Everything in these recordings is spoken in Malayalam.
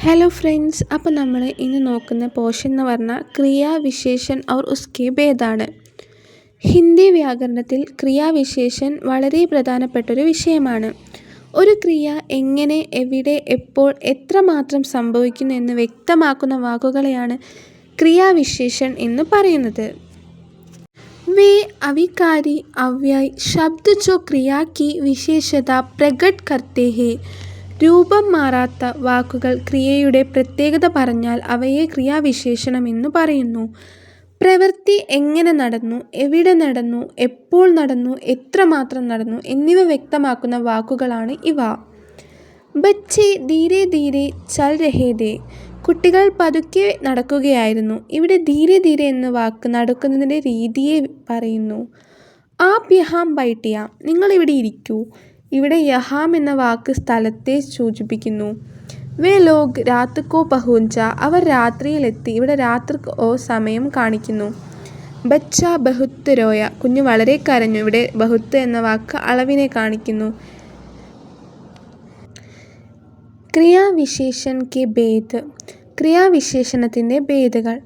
हेलो फ्रेंड्स, അപ്പോൾ നമ്മൾ ഇന്ന് നോക്കുന്ന പോർഷൻ എന്ന് പറഞ്ഞാൽ ക്രിയാവിശേഷൻ और उसके ഭേദാണ്. ഹിന്ദി വ്യാകരണത്തിൽ ക്രിയാവിശേഷൻ വളരെ പ്രധാനപ്പെട്ടൊരു വിഷയമാണ്. ഒരു ക്രിയ എങ്ങനെ, എവിടെ, എപ്പോൾ, എത്രമാത്രം സംഭവിക്കുന്നു എന്ന് വ്യക്തമാക്കുന്ന വാക്കുകളെയാണ് ക്രിയാവിശേഷൻ എന്ന് പറയുന്നത്. वे अविकारी अव्यय शब्द जो क्रिया की विशेषता प्रकट करते हैं. രൂപം മാറാത്ത വാക്കുകൾ ക്രിയയുടെ പ്രത്യേകത പറഞ്ഞാൽ അവയെ ക്രിയാവിശേഷണം എന്ന് പറയുന്നു. പ്രവൃത്തി എങ്ങനെ നടന്നു, എവിടെ നടന്നു, എപ്പോൾ നടന്നു, എത്രമാത്രം നടന്നു എന്നിവ വ്യക്തമാക്കുന്ന വാക്കുകളാണ് ഇവ. ബച്ചേ ധീരെ ധീരെ ചൽ രഹേ ഥേ. കുട്ടികൾ പതുക്കെ നടക്കുകയായിരുന്നു. ഇവിടെ ധീരെ ധീരെ എന്ന വാക്ക് നടക്കുന്നതിൻ്റെ രീതിയെ പറയുന്നു. ആപ് യഹാം ബൈഠിയ. നിങ്ങളിവിടെ ഇരിക്കൂ. ഇവിടെ യഹാം എന്ന വാക്ക് സ്ഥലത്തെ സൂചിപ്പിക്കുന്നു. വേ ലോഗ് രാത് കോ പഹുഞ്ച. അവർ രാത്രിയിലെത്തി. ഇവിടെ രാത്രി ഓ സമയം കാണിക്കുന്നു. ബച്ച ബഹുത്ത് രോയ. കുഞ്ഞ് വളരെ കരഞ്ഞു. ഇവിടെ ബഹുത്ത് എന്ന വാക്ക് അളവിനെ കാണിക്കുന്നു. ക്രിയാവിശേഷൻ കെ ഭേദ്. ക്രിയാവിശേഷണത്തിൻ്റെ ഭേദങ്ങൾ.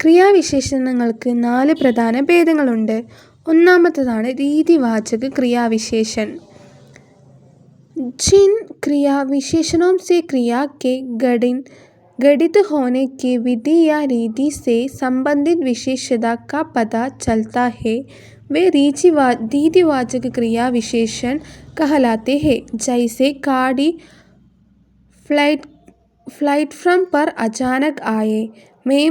ക്രിയാവിശേഷണങ്ങൾക്ക് 4 പ്രധാന ഭേദങ്ങളുണ്ട്. ഒന്നാമത്തേതാണ് രീതിവാചക ക്രിയാവിശേഷൻ. जिन क्रिया विशेषणों से क्रिया के गठित होने की विधि या रीति से संबंधित विशेषता का पता चलता है वे रीतिवाचक क्रिया विशेषण कहलाते हैं. जैसे गाड़ी प्लेटफॉर्म पर अचानक आए, मैं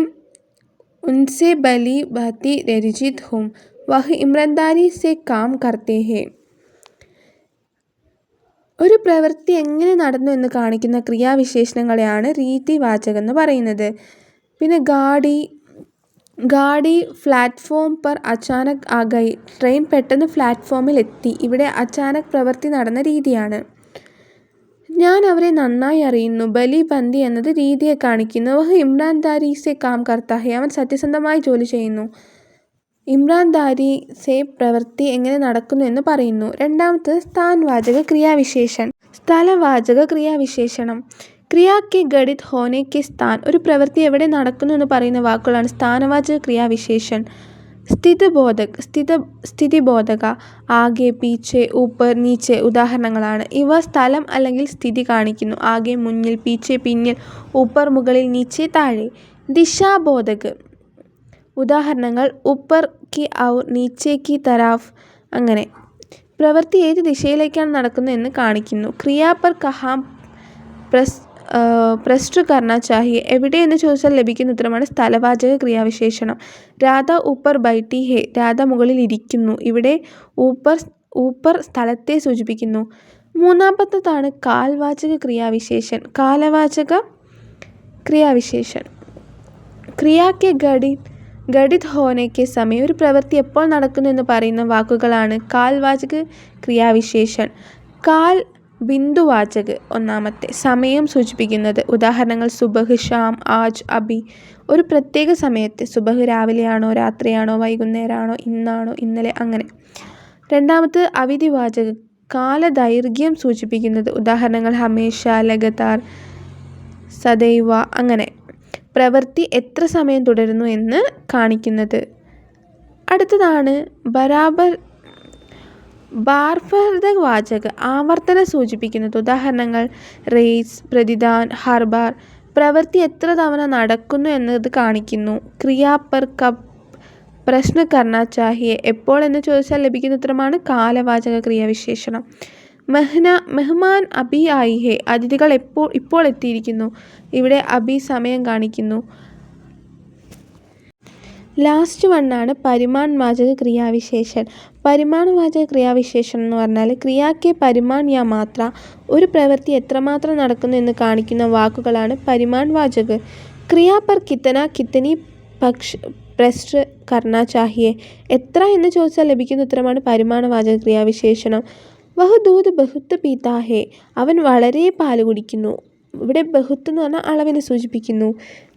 उनसे भली भांति परिचित हूँ, वह ईमानदारी से काम करते हैं. ഒരു പ്രവൃത്തി എങ്ങനെ നടന്നു എന്ന് കാണിക്കുന്ന ക്രിയാവിശേഷണങ്ങളെയാണ് രീതിവാചകം എന്ന് പറയുന്നത്. പിന്നെ ഗാഡി പ്ലാറ്റ്ഫോം പർ അച്ചാനക് ആ ഗയി. ട്രെയിൻ പെട്ടെന്ന് പ്ലാറ്റ്ഫോമിൽ എത്തി. ഇവിടെ അച്ചാനക് പ്രവൃത്തി നടന്ന രീതിയാണ്. ഞാൻ അവരെ നന്നായി അറിയുന്നു. ബലി ബന്ദി എന്നത് രീതിയെ കാണിക്കുന്നു. വഹ് ഇമ്രാൻദാരി സെ കാം കർത്താ ഹെ. അവൻ സത്യസന്ധമായി ജോലി ചെയ്യുന്നു. ഇമ്രാൻദാരി സെ പ്രവൃത്തി എങ്ങനെ നടക്കുന്നു എന്ന് പറയുന്നു. രണ്ടാമത് സ്ഥാനവാചക ക്രിയാവിശേഷൻ. സ്ഥലവാചക ക്രിയാവിശേഷണം. ക്രിയാ കെ ഘടിത് ഹോനെ കെ സ്ഥാൻ. ഒരു പ്രവൃത്തി എവിടെ നടക്കുന്നു എന്ന് പറയുന്ന വാക്കുകളാണ് സ്ഥാനവാചക ക്രിയാവിശേഷൻ. സ്ഥിതിബോധക. ആകെ, പീച്ചെ, ഊപ്പർ, നീച്ചെ ഉദാഹരണങ്ങളാണ്. ഇവ സ്ഥലം അല്ലെങ്കിൽ സ്ഥിതി കാണിക്കുന്നു. ആകെ മുന്നിൽ, പീച്ചെ പിന്നിൽ, ഊപ്പർ മുകളിൽ, നീച്ചെ താഴെ. ദിശാബോധക്. ഉദാഹരണങ്ങൾ ഊപ്പർ കി ഔർ നീച്ചെ കി തരാഫ്. അങ്ങനെ പ്രവൃത്തി ഏത് ദിശയിലേക്കാണ് നടക്കുന്നത് എന്ന് കാണിക്കുന്നു. ക്രിയാ പർ കഹാം പ്രശ്ന കർണ ചാഹിയെ. എവിടെ എന്ന് ചോദിച്ചാൽ ലഭിക്കുന്ന ഉത്തരമാണ് സ്ഥലവാചക ക്രിയാവിശേഷണം. രാധ ഊപ്പർ ബൈഠി ഹെ. രാധ മുകളിൽ ഇരിക്കുന്നു. ഇവിടെ ഊപ്പർ സ്ഥലത്തെ സൂചിപ്പിക്കുന്നു. മൂന്നാമത്തേതാണ് കാൽവാചക ക്രിയാവിശേഷൻ. കാലവാചക ക്രിയാവിശേഷൻ. ക്രിയാ കെ ഘടിത് ഹോനെ കെ സമയം. ഒരു പ്രവൃത്തി എപ്പോൾ നടക്കുന്നു എന്ന് പറയുന്ന വാക്കുകളാണ് കാൽവാചക ക്രിയാവിശേഷൻ. കാൽ ബിന്ദുവാചക്. ഒന്നാമത്തെ സമയം സൂചിപ്പിക്കുന്നത്. ഉദാഹരണങ്ങൾ സുബഹ്, ഷാം, ആജ്, അബി. ഒരു പ്രത്യേക സമയത്ത്. സുബഹ് രാവിലെയാണോ, രാത്രിയാണോ, വൈകുന്നേരമാണോ, ഇന്നാണോ, ഇന്നലെ, അങ്ങനെ. രണ്ടാമത് അവിധിവാചക്. കാലദൈർഘ്യം സൂചിപ്പിക്കുന്നത്. ഉദാഹരണങ്ങൾ ഹമേഷ, ലഗതാർ, സദൈവ, അങ്ങനെ. പ്രവൃത്തി എത്ര സമയം തുടരുന്നു എന്ന് കാണിക്കുന്നത്. അടുത്തതാണ് ബാർഫർദവാചക. ആവർത്തനം സൂചിപ്പിക്കുന്നത്. ഉദാഹരണങ്ങൾ റേസ്, പ്രതിദാൻ, ഹർ ബാർ. പ്രവൃത്തി എത്ര തവണ നടക്കുന്നു എന്നത് കാണിക്കുന്നു. ക്രിയാ പർ കബ് പ്രശ്ന കർണ ചാഹിയെ. എപ്പോൾ എന്ന് ചോദിച്ചാൽ ലഭിക്കുന്ന ഉത്തരമാണ് കാലവാചക ക്രിയാവിശേഷണം. മെഹ്മാൻ അബി ആയി ഹെ. അതിഥികൾ ഇപ്പോൾ എത്തിയിരിക്കുന്നു. ഇവിടെ അബി സമയം കാണിക്കുന്നു. ലാസ്റ്റ് വണ്ണാണ് പരിമാൺവാചക ക്രിയാവിശേഷൻ. പരിമാണവാചക ക്രിയാവിശേഷണം എന്ന് പറഞ്ഞാൽ ക്രിയാക്കെ പരിമാൺ യാ മാത്ര. ഒരു പ്രവൃത്തി എത്രമാത്രം നടക്കുന്നു എന്ന് കാണിക്കുന്ന വാക്കുകളാണ് പരിമാൺവാചക്. ക്രിയാ പർ കിത്തന കിത്തനി പ്രശ്ന കർണ ചാഹിയെ. എത്ര എന്ന് ചോദിച്ചാൽ ലഭിക്കുന്ന ഉത്തരമാണ് പരിമാണവാചക ക്രിയാവിശേഷണം. വഹ് ദൂത് ബഹുത്ത് പീതാ ഹെ. അവൻ വളരെ പാല് കുടിക്കുന്നു. ഇവിടെ ബഹുത്ത് എന്ന് പറഞ്ഞാൽ അളവിനെ സൂചിപ്പിക്കുന്നു.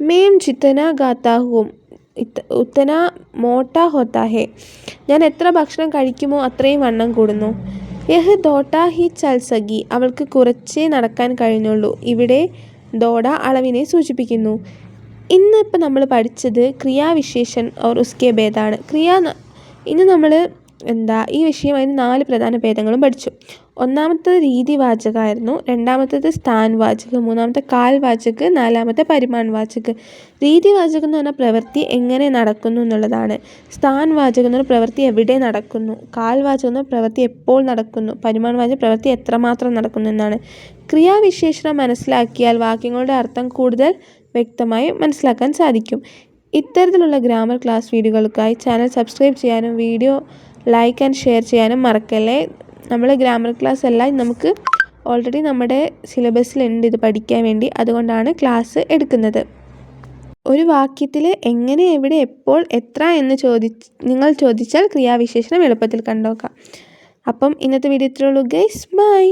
മേം ജിത്തന ഗാത്താ ഹൂം ഉത്തന മോട്ടാ ഹോത്താ ഹെ. ഞാൻ എത്ര ഭക്ഷണം കഴിക്കുമോ അത്രയും വണ്ണം കൂടുന്നു. യഹ് ദോട്ടാ ഹി ചൽ സകി. അവൾക്ക് കുറച്ചേ നടക്കാൻ കഴിഞ്ഞുള്ളൂ. ഇവിടെ ദോട അളവിനെ സൂചിപ്പിക്കുന്നു. ഇന്നിപ്പോൾ നമ്മൾ പഠിച്ചത് ക്രിയാവിശേഷൻ ഓർ ഉസ്കെ ഭേദാണ്. ഇന്ന് നമ്മൾ ഈ വിഷയമായി 4 പ്രധാന ഭേദങ്ങളും പഠിച്ചു. ഒന്നാമത്തേത് രീതിവാചകമായിരുന്നു, രണ്ടാമത്തേത് സ്ഥാനവാചക്, മൂന്നാമത്തെ കാൽവാചക്, നാലാമത്തെ പരിമാൺവാചക്. രീതിവാചകം എന്ന് പറഞ്ഞാൽ പ്രവൃത്തി എങ്ങനെ നടക്കുന്നു എന്നുള്ളതാണ്. സ്ഥാനവാചകം എന്ന് പറഞ്ഞാൽ പ്രവൃത്തി എവിടെ നടക്കുന്നു. കാൽവാചകം എന്ന് പറഞ്ഞാൽ പ്രവൃത്തി എപ്പോൾ നടക്കുന്നു. പരിമാൺവാചകം പ്രവൃത്തി എത്രമാത്രം നടക്കുന്നു എന്നാണ്. ക്രിയാവിശേഷണം മനസ്സിലാക്കിയാൽ വാക്യങ്ങളുടെ അർത്ഥം കൂടുതൽ വ്യക്തമായി മനസ്സിലാക്കാൻ സാധിക്കും. ഇത്തരത്തിലുള്ള ഗ്രാമർ ക്ലാസ് വീഡിയോകൾക്കായി ചാനൽ സബ്സ്ക്രൈബ് ചെയ്യാനും വീഡിയോ ലൈക്ക് ആൻഡ് ഷെയർ ചെയ്യാനും മറക്കല്ലേ. നമ്മൾ ഗ്രാമർ ക്ലാസ് എല്ലാം നമുക്ക് ഓൾറെഡി നമ്മുടെ സിലബസിലുണ്ട് ഇത് പഠിക്കാൻ വേണ്ടി, അതുകൊണ്ടാണ് ക്ലാസ് എടുക്കുന്നത്. ഒരു വാക്യത്തിൽ എങ്ങനെ, എവിടെ, എപ്പോൾ, എത്ര എന്ന് നിങ്ങൾ ചോദിച്ചാൽ ക്രിയാവിശേഷണം എളുപ്പത്തിൽ കണ്ടുനോക്കാം. അപ്പം ഇന്നത്തെ വീഡിയോ ഇത്രയേ ഉള്ളൂ ഗൈസ്. ബൈ.